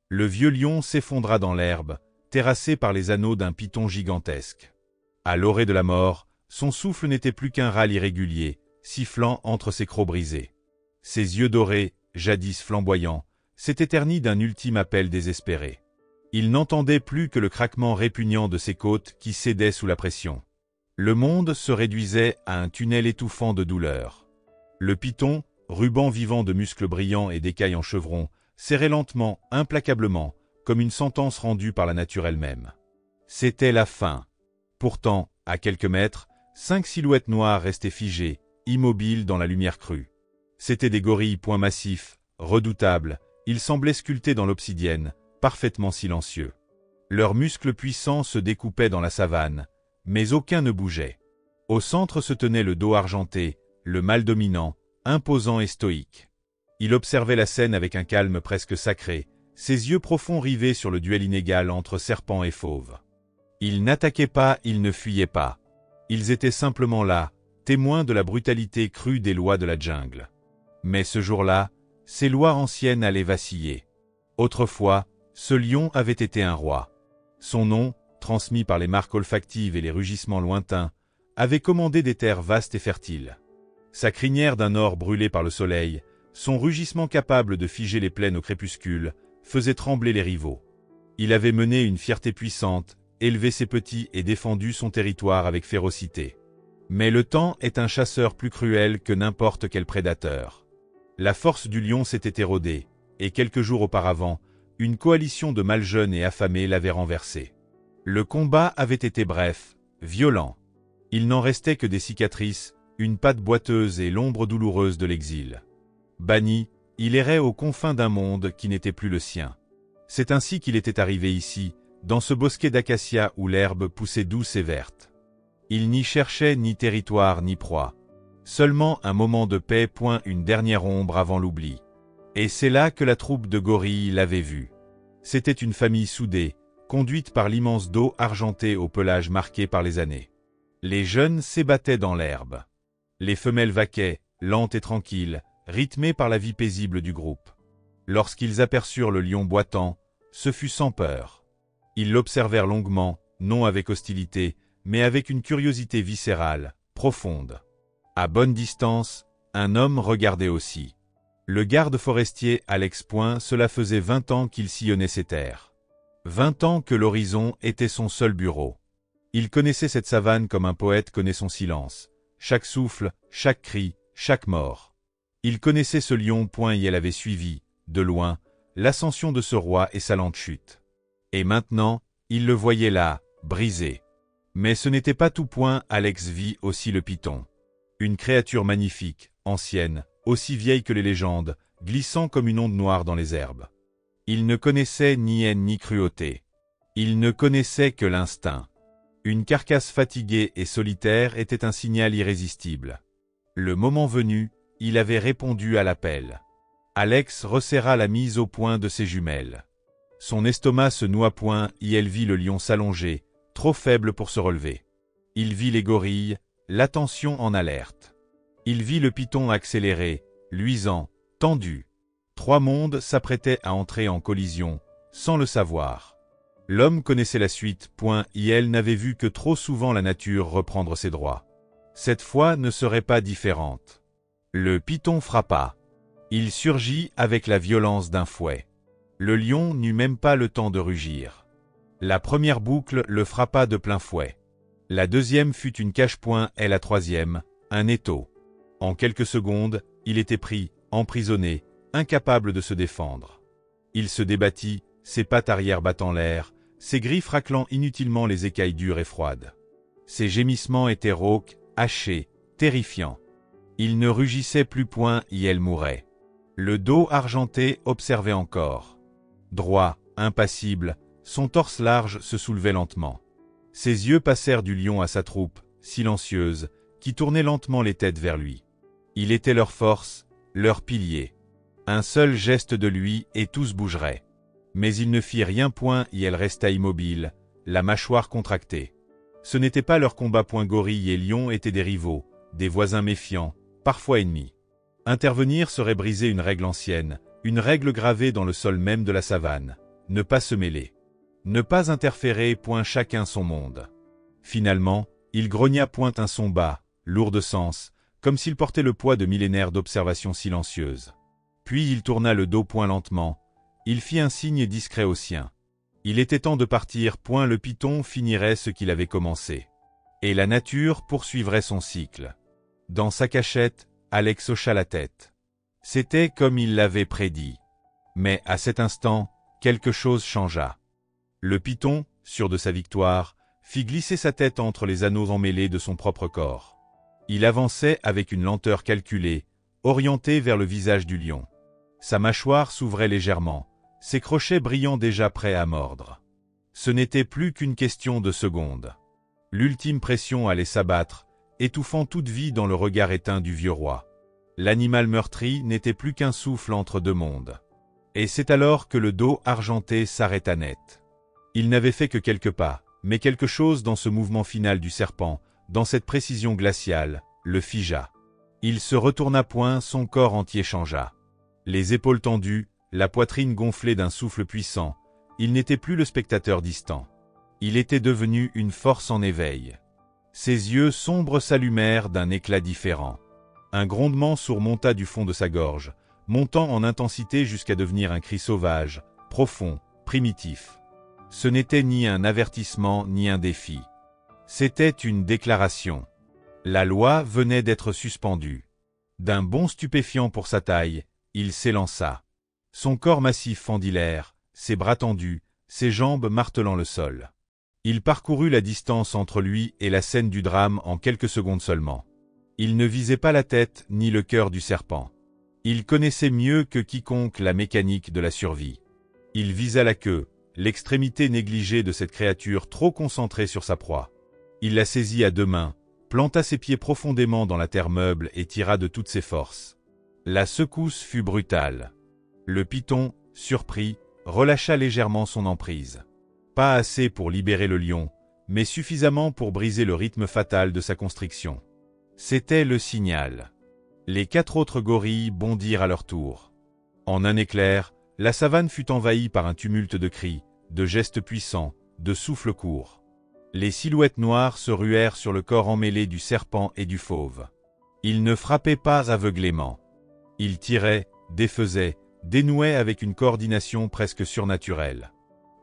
Le vieux lion s'effondra dans l'herbe, terrassé par les anneaux d'un python gigantesque. À l'orée de la mort, son souffle n'était plus qu'un râle irrégulier, sifflant entre ses crocs brisés. Ses yeux dorés, jadis flamboyants, s'étaient ternis d'un ultime appel désespéré. Il n'entendait plus que le craquement répugnant de ses côtes qui cédaient sous la pression. Le monde se réduisait à un tunnel étouffant de douleur. Le python, ruban vivant de muscles brillants et d'écailles en chevron, serrait lentement, implacablement, comme une sentence rendue par la nature elle-même. C'était la fin. Pourtant, à quelques mètres, 5 silhouettes noires restaient figées, immobiles dans la lumière crue. C'étaient des gorilles poings massifs, redoutables, ils semblaient sculptés dans l'obsidienne, parfaitement silencieux. Leurs muscles puissants se découpaient dans la savane, mais aucun ne bougeait. Au centre se tenait le dos argenté, le mâle dominant, imposant et stoïque. Il observait la scène avec un calme presque sacré, ses yeux profonds rivés sur le duel inégal entre serpent et fauve. Ils n'attaquaient pas, ils ne fuyaient pas. Ils étaient simplement là, témoins de la brutalité crue des lois de la jungle. Mais ce jour-là, ces lois anciennes allaient vaciller. Autrefois, ce lion avait été un roi. Son nom, transmis par les marques olfactives et les rugissements lointains, avait commandé des terres vastes et fertiles. Sa crinière d'un or brûlé par le soleil, son rugissement capable de figer les plaines au crépuscule, faisait trembler les rivaux. Il avait mené une fierté puissante, élevé ses petits et défendu son territoire avec férocité. Mais le temps est un chasseur plus cruel que n'importe quel prédateur. La force du lion s'était érodée, et quelques jours auparavant, une coalition de mâles jeunes et affamés l'avait renversé. Le combat avait été bref, violent. Il n'en restait que des cicatrices, une patte boiteuse et l'ombre douloureuse de l'exil. Banni, il errait aux confins d'un monde qui n'était plus le sien. C'est ainsi qu'il était arrivé ici, dans ce bosquet d'acacias où l'herbe poussait douce et verte. Il n'y cherchait ni territoire ni proie. Seulement un moment de paix, point une dernière ombre avant l'oubli. Et c'est là que la troupe de gorilles l'avait vu. C'était une famille soudée, conduite par l'immense dos argenté au pelage marqué par les années. Les jeunes s'ébattaient dans l'herbe. Les femelles vaquaient, lentes et tranquilles, rythmées par la vie paisible du groupe. Lorsqu'ils aperçurent le lion boitant, ce fut sans peur. Ils l'observèrent longuement, non avec hostilité, mais avec une curiosité viscérale, profonde. À bonne distance, un homme regardait aussi. Le garde forestier Alex Point, cela faisait 20 ans qu'il sillonnait ces terres. 20 ans que l'horizon était son seul bureau. Il connaissait cette savane comme un poète connaît son silence. Chaque souffle, chaque cri, chaque mort. Il connaissait ce lion Point et elle avait suivi, de loin, l'ascension de ce roi et sa lente chute. Et maintenant, il le voyait là, brisé. Mais ce n'était pas tout Point, Alex vit aussi le python. Une créature magnifique, ancienne, aussi vieille que les légendes, glissant comme une onde noire dans les herbes. Il ne connaissait ni haine ni cruauté. Il ne connaissait que l'instinct. Une carcasse fatiguée et solitaire était un signal irrésistible. Le moment venu, il avait répondu à l'appel. Alex resserra la mise au point de ses jumelles. Son estomac se noua point et elle vit le lion s'allonger, trop faible pour se relever. Il vit les gorilles, l'attention en alerte. Il vit le python accéléré, luisant, tendu. 3 mondes s'apprêtaient à entrer en collision, sans le savoir. L'homme connaissait la suite, Point, et elle n'avait vu que trop souvent la nature reprendre ses droits. Cette fois ne serait pas différente. Le python frappa. Il surgit avec la violence d'un fouet. Le lion n'eut même pas le temps de rugir. La première boucle le frappa de plein fouet. La deuxième fut une cache-point et la troisième, un étau. En quelques secondes, il était pris, emprisonné, incapable de se défendre. Il se débattit, ses pattes arrière battant l'air, ses griffes raclant inutilement les écailles dures et froides. Ses gémissements étaient rauques, hachés, terrifiants. Il ne rugissait plus Point et elle mourait. Le dos argenté observait encore. Droit, impassible, son torse large se soulevait lentement. Ses yeux passèrent du lion à sa troupe, silencieuse, qui tournait lentement les têtes vers lui. Il était leur force, leur pilier. Un seul geste de lui et tous bougeraient. Mais il ne fit rien Point et elle resta immobile, la mâchoire contractée. Ce n'était pas leur combat Point. Gorille et lion étaient des rivaux, des voisins méfiants, parfois ennemis. Intervenir serait briser une règle ancienne, une règle gravée dans le sol même de la savane. ne pas se mêler. Ne pas interférer, point chacun son monde. Finalement, il grogna point un son bas, lourd de sens, comme s'il portait le poids de millénaires d'observations silencieuses. Puis il tourna le dos point lentement, il fit un signe discret au sien. Il était temps de partir, point le python finirait ce qu'il avait commencé. Et la nature poursuivrait son cycle. Dans sa cachette, Alex hocha la tête. C'était comme il l'avait prédit. Mais à cet instant, quelque chose changea. Le python, sûr de sa victoire, fit glisser sa tête entre les anneaux emmêlés de son propre corps. Il avançait avec une lenteur calculée, orienté vers le visage du lion. Sa mâchoire s'ouvrait légèrement, ses crochets brillants déjà prêts à mordre. Ce n'était plus qu'une question de secondes. L'ultime pression allait s'abattre, étouffant toute vie dans le regard éteint du vieux roi. L'animal meurtri n'était plus qu'un souffle entre deux mondes. Et c'est alors que le dos argenté s'arrêta net. Il n'avait fait que quelques pas, mais quelque chose dans ce mouvement final du serpent, dans cette précision glaciale, le figea. Il se retourna point, son corps entier changea. Les épaules tendues, la poitrine gonflée d'un souffle puissant, il n'était plus le spectateur distant. Il était devenu une force en éveil. Ses yeux sombres s'allumèrent d'un éclat différent. Un grondement sourd monta du fond de sa gorge, montant en intensité jusqu'à devenir un cri sauvage, profond, primitif. Ce n'était ni un avertissement ni un défi. C'était une déclaration. La loi venait d'être suspendue. D'un bond stupéfiant pour sa taille, il s'élança. Son corps massif fendit l'air, ses bras tendus, ses jambes martelant le sol. Il parcourut la distance entre lui et la scène du drame en quelques secondes seulement. Il ne visait pas la tête ni le cœur du serpent. Il connaissait mieux que quiconque la mécanique de la survie. Il visa la queue, l'extrémité négligée de cette créature trop concentrée sur sa proie. Il la saisit à deux mains, planta ses pieds profondément dans la terre meuble et tira de toutes ses forces. La secousse fut brutale. Le python, surpris, relâcha légèrement son emprise. Pas assez pour libérer le lion, mais suffisamment pour briser le rythme fatal de sa constriction. C'était le signal. Les 4 autres gorilles bondirent à leur tour. En un éclair, la savane fut envahie par un tumulte de cris, de gestes puissants, de souffles courts. Les silhouettes noires se ruèrent sur le corps emmêlé du serpent et du fauve. Ils ne frappaient pas aveuglément. Ils tiraient, défaisaient, dénouaient avec une coordination presque surnaturelle.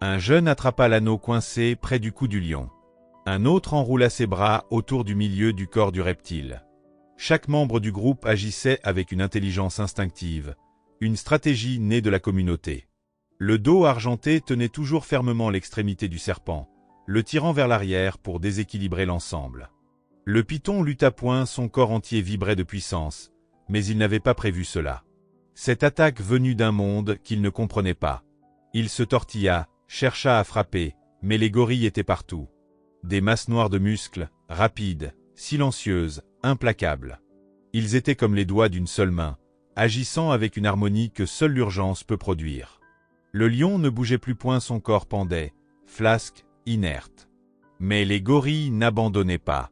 Un jeune attrapa l'anneau coincé près du cou du lion. Un autre enroula ses bras autour du milieu du corps du reptile. Chaque membre du groupe agissait avec une intelligence instinctive, une stratégie née de la communauté. Le dos argenté tenait toujours fermement l'extrémité du serpent, le tirant vers l'arrière pour déséquilibrer l'ensemble. Le python lutta point, son corps entier vibrait de puissance, mais il n'avait pas prévu cela. Cette attaque venue d'un monde qu'il ne comprenait pas. Il se tortilla, chercha à frapper, mais les gorilles étaient partout. Des masses noires de muscles, rapides, silencieuses, implacables. Ils étaient comme les doigts d'une seule main, agissant avec une harmonie que seule l'urgence peut produire. Le lion ne bougeait plus point, son corps pendait, flasque, inerte. Mais les gorilles n'abandonnaient pas.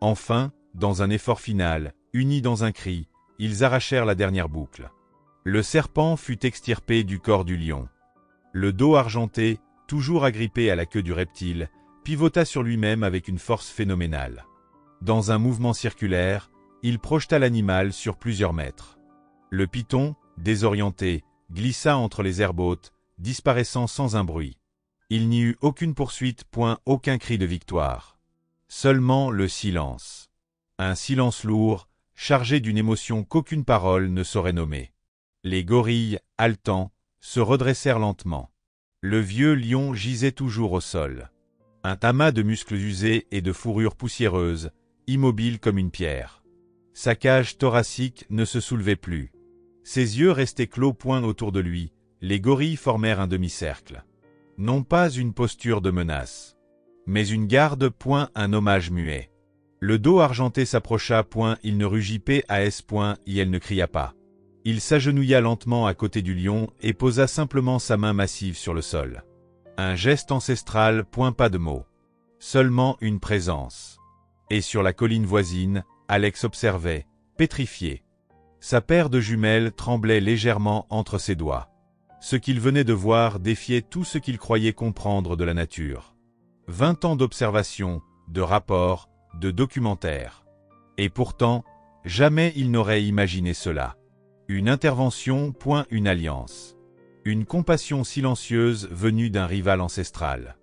Enfin, dans un effort final, unis dans un cri, ils arrachèrent la dernière boucle. Le serpent fut extirpé du corps du lion. Le dos argenté, toujours agrippé à la queue du reptile, pivota sur lui-même avec une force phénoménale. Dans un mouvement circulaire, il projeta l'animal sur plusieurs mètres. Le python, désorienté, glissa entre les herbes hautes, disparaissant sans un bruit. Il n'y eut aucune poursuite, point aucun cri de victoire. Seulement le silence. Un silence lourd, chargé d'une émotion qu'aucune parole ne saurait nommer. Les gorilles, haletants, se redressèrent lentement. Le vieux lion gisait toujours au sol. Un amas de muscles usés et de fourrures poussiéreuses, immobile comme une pierre. Sa cage thoracique ne se soulevait plus. Ses yeux restaient clos point autour de lui, les gorilles formèrent un demi-cercle. Non pas une posture de menace, mais une garde point un hommage muet. Le dos argenté s'approcha point, il ne rugit pas point, et elle ne cria pas. Il s'agenouilla lentement à côté du lion et posa simplement sa main massive sur le sol. Un geste ancestral, point pas de mots. Seulement une présence. Et sur la colline voisine, Alex observait, pétrifié. Sa paire de jumelles tremblait légèrement entre ses doigts. Ce qu'il venait de voir défiait tout ce qu'il croyait comprendre de la nature. 20 ans d'observation, de rapports, de documentaires. Et pourtant, jamais il n'aurait imaginé cela. Une intervention, point une alliance. Une compassion silencieuse venue d'un rival ancestral.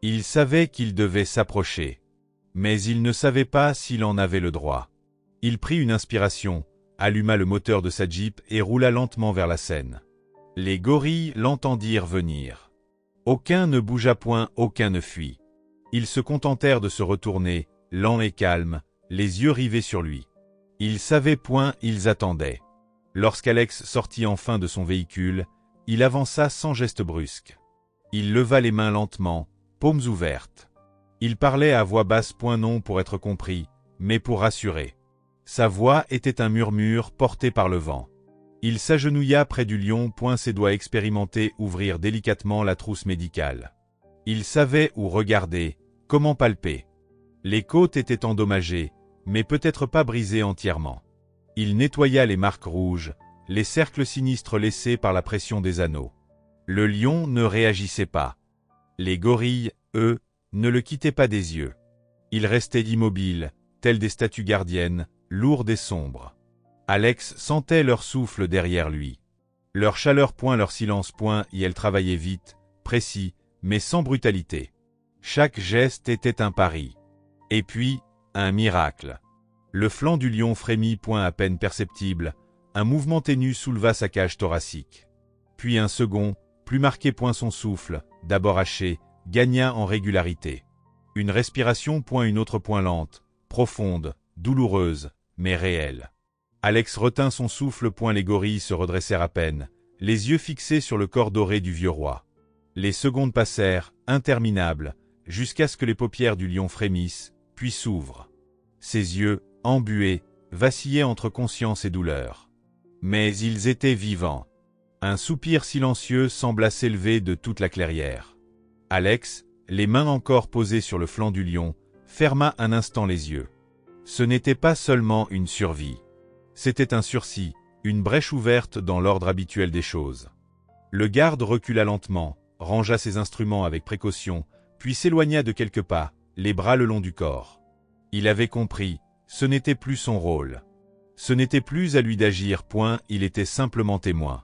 Il savait qu'il devait s'approcher. Mais il ne savait pas s'il en avait le droit. Il prit une inspiration, alluma le moteur de sa Jeep et roula lentement vers la scène. Les gorilles l'entendirent venir. Aucun ne bougea point, aucun ne fuit. Ils se contentèrent de se retourner, lents et calmes, les yeux rivés sur lui. Ils savaient point, ils attendaient. Lorsqu'Alex sortit enfin de son véhicule, il avança sans geste brusque. Il leva les mains lentement, paumes ouvertes. Il parlait à voix basse, point non pour être compris, mais pour rassurer. Sa voix était un murmure porté par le vent. Il s'agenouilla près du lion, point ses doigts expérimentés ouvrirent délicatement la trousse médicale. Il savait où regarder, comment palper. Les côtes étaient endommagées, mais peut-être pas brisées entièrement. Il nettoya les marques rouges, les cercles sinistres laissés par la pression des anneaux. Le lion ne réagissait pas. Les gorilles, eux, ne le quittaient pas des yeux. Ils restaient immobiles, tels des statues gardiennes, lourdes et sombres. Alex sentait leur souffle derrière lui. Leur chaleur point, leur silence point, et elle travaillait vite, précis, mais sans brutalité. Chaque geste était un pari. Et puis, un miracle. Le flanc du lion frémit point à peine perceptible, un mouvement ténu souleva sa cage thoracique. Puis un second, plus marqué point son souffle, d'abord haché, gagna en régularité. Une respiration point une autre point lente, profonde, douloureuse, mais réelle. Alex retint son souffle point les gorilles se redressèrent à peine, les yeux fixés sur le corps doré du vieux roi. Les secondes passèrent, interminables, jusqu'à ce que les paupières du lion frémissent, puis s'ouvrent. Ses yeux, embués, vacillaient entre conscience et douleur. Mais ils étaient vivants. Un soupir silencieux sembla s'élever de toute la clairière. Alex, les mains encore posées sur le flanc du lion, ferma un instant les yeux. Ce n'était pas seulement une survie. C'était un sursis, une brèche ouverte dans l'ordre habituel des choses. Le garde recula lentement, rangea ses instruments avec précaution, puis s'éloigna de quelques pas, les bras le long du corps. Il avait compris, ce n'était plus son rôle. Ce n'était plus à lui d'agir, point, il était simplement témoin.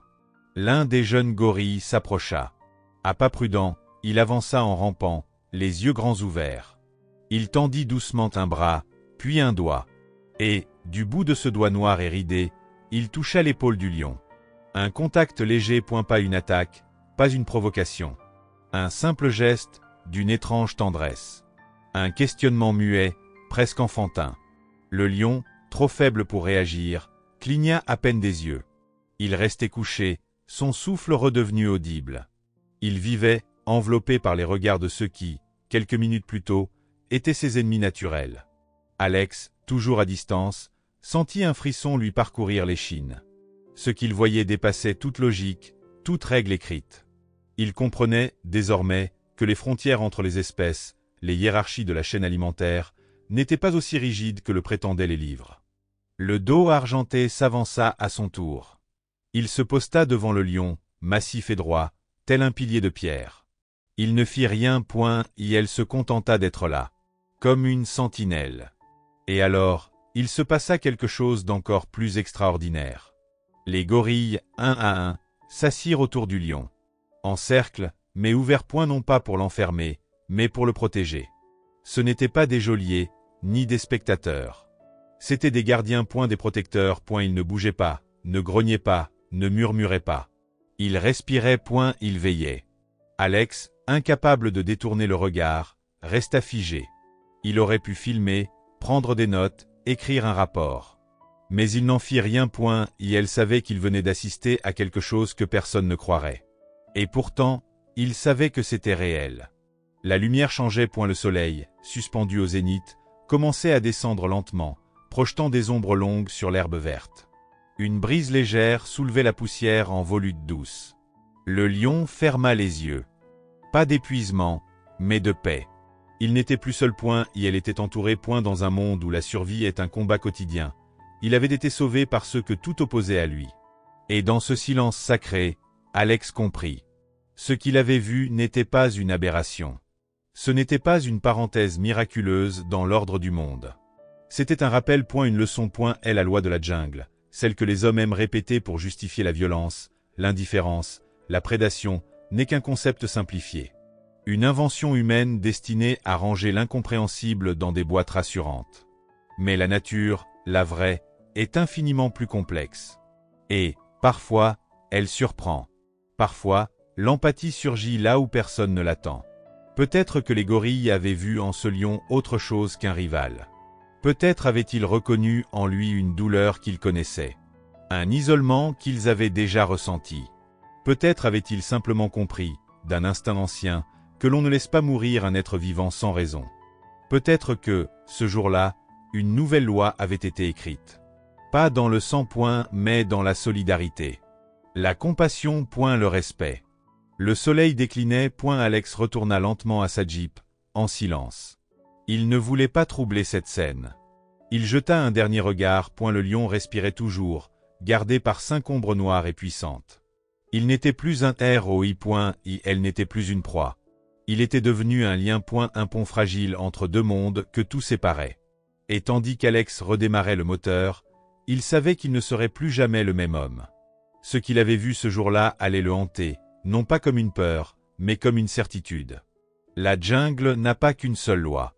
L'un des jeunes gorilles s'approcha. À pas prudent, il avança en rampant, les yeux grands ouverts. Il tendit doucement un bras, puis un doigt. Et, du bout de ce doigt noir et ridé, il toucha l'épaule du lion. Un contact léger, point pas une attaque, pas une provocation. Un simple geste, d'une étrange tendresse. Un questionnement muet, presque enfantin. Le lion, trop faible pour réagir, cligna à peine des yeux. Il restait couché, son souffle redevenu audible. Il vivait, enveloppé par les regards de ceux qui, quelques minutes plus tôt, étaient ses ennemis naturels. Alex, toujours à distance, sentit un frisson lui parcourir l'échine. Ce qu'il voyait dépassait toute logique, toute règle écrite. Il comprenait, désormais, que les frontières entre les espèces, les hiérarchies de la chaîne alimentaire, n'étaient pas aussi rigides que le prétendaient les livres. Le dos argenté s'avança à son tour. Il se posta devant le lion, massif et droit, tel un pilier de pierre. Il ne fit rien, point, et elle se contenta d'être là, comme une sentinelle. Et alors, il se passa quelque chose d'encore plus extraordinaire. Les gorilles, un à un, s'assirent autour du lion. En cercle, mais ouverts point non pas pour l'enfermer, mais pour le protéger. Ce n'étaient pas des geôliers, ni des spectateurs. C'étaient des gardiens, point des protecteurs, point ils ne bougeaient pas, ne grognaient pas, ne murmuraient pas. Ils respiraient, point ils veillaient. Alex, incapable de détourner le regard, resta figé. Il aurait pu filmer, prendre des notes, écrire un rapport. Mais il n'en fit rien, point, et elle savait qu'il venait d'assister à quelque chose que personne ne croirait. Et pourtant, il savait que c'était réel. La lumière changeait, point le soleil, suspendu au zénith, commençait à descendre lentement, projetant des ombres longues sur l'herbe verte. Une brise légère soulevait la poussière en volutes douces. Le lion ferma les yeux. Pas d'épuisement, mais de paix. Il n'était plus seul, point, et elle était entourée, point, dans un monde où la survie est un combat quotidien. Il avait été sauvé par ceux que tout opposait à lui. Et dans ce silence sacré, Alex comprit. Ce qu'il avait vu n'était pas une aberration. Ce n'était pas une parenthèse miraculeuse dans l'ordre du monde. C'était un rappel, une leçon, est la loi de la jungle, celle que les hommes aiment répéter pour justifier la violence, l'indifférence, la prédation, n'est qu'un concept simplifié. Une invention humaine destinée à ranger l'incompréhensible dans des boîtes rassurantes. Mais la nature, la vraie, est infiniment plus complexe. Et, parfois, elle surprend. Parfois, l'empathie surgit là où personne ne l'attend. Peut-être que les gorilles avaient vu en ce lion autre chose qu'un rival. Peut-être avaient-ils reconnu en lui une douleur qu'ils connaissaient. Un isolement qu'ils avaient déjà ressenti. Peut-être avaient-ils simplement compris, d'un instinct ancien, que l'on ne laisse pas mourir un être vivant sans raison. Peut-être que, ce jour-là, une nouvelle loi avait été écrite. Pas dans le sang, mais dans la solidarité. La compassion, le respect. Le soleil déclinait, Alex retourna lentement à sa jeep, en silence. Il ne voulait pas troubler cette scène. Il jeta un dernier regard, le lion respirait toujours, gardé par 5 ombres noires et puissantes. Il n'était plus un ROI, elle n'était plus une proie. Il était devenu un lien, un pont fragile entre deux mondes que tout séparait. Et tandis qu'Alex redémarrait le moteur, il savait qu'il ne serait plus jamais le même homme. Ce qu'il avait vu ce jour-là allait le hanter, non pas comme une peur, mais comme une certitude. La jungle n'a pas qu'une seule loi.